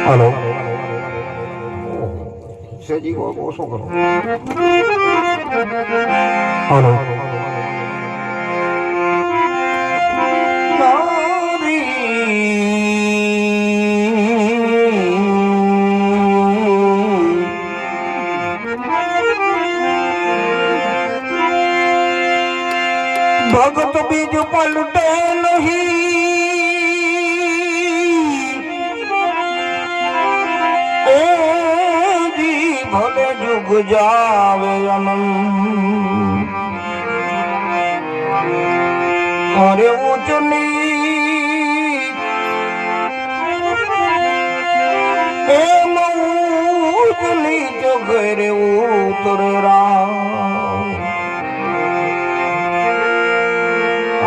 hello से जी वो show करो हेलो भगत बीज पलटे नहीं भले जुग जावे अनंत अरे ऊंच नीच ऊंच नीच घेरे उतरे राम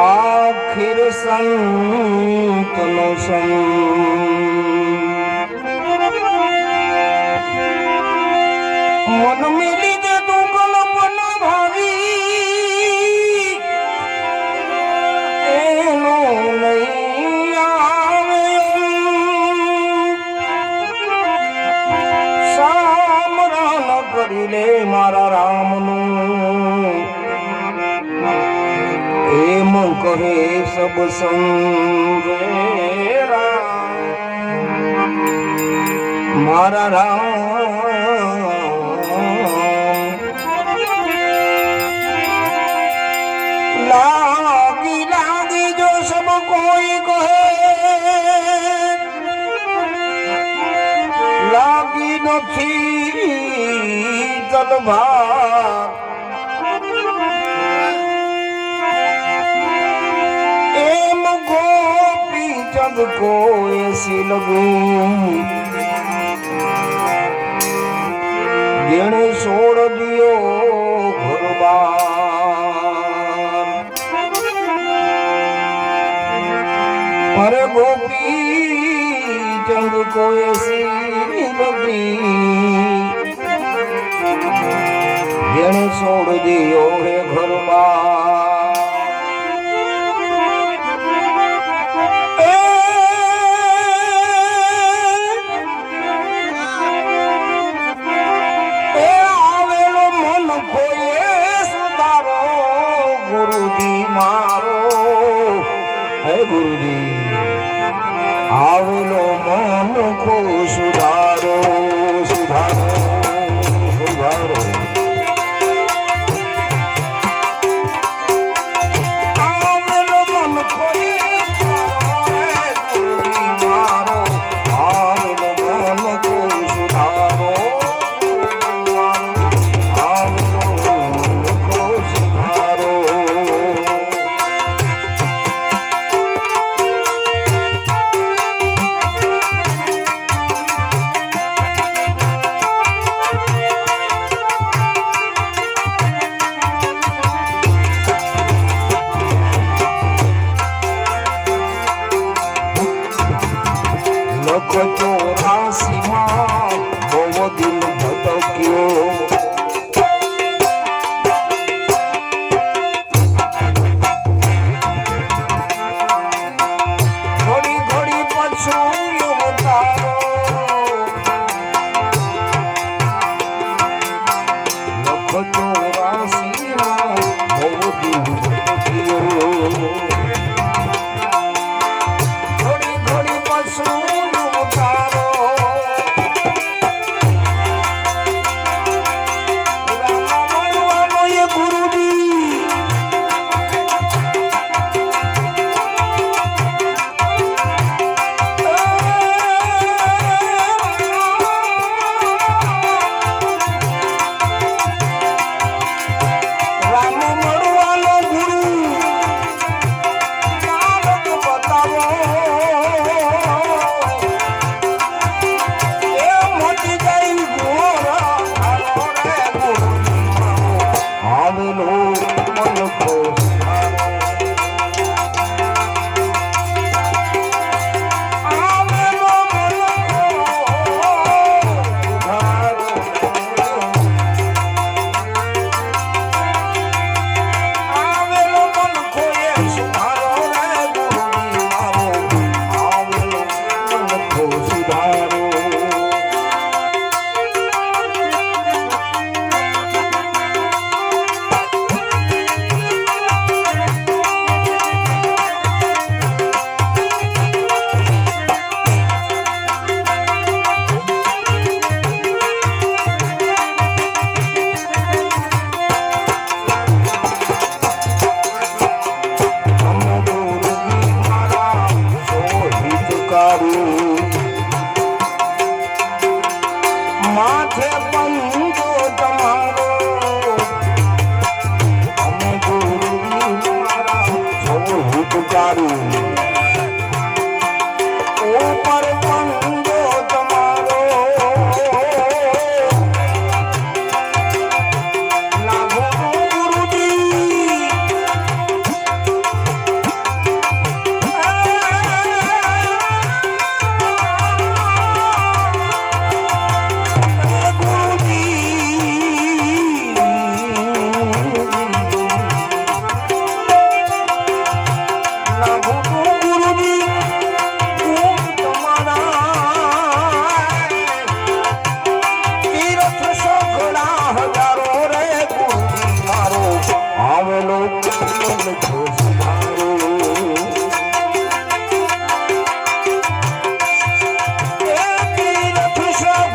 आखिर संत नो मन मिली दे तू कल्पना भावी एनो नहीं आवे सामरण करी ले मारा राम नु एम कहे सब संगेरा मारा राम लागी लागी जो सब कोई कहे लागी नथी तलवार एम गोपी जब को ऐसी लगी जेने छोड़ दियो घर बार पर गोपी चंद को ऐसी लगी जेने छोड़ दियो है घर बार गुरुजी आवलो मन को सुधारो सुधारो सुधारो आवलो मन को गुरुजी मारो आवलो मन को सुधारो आवलो मन को सुधारो को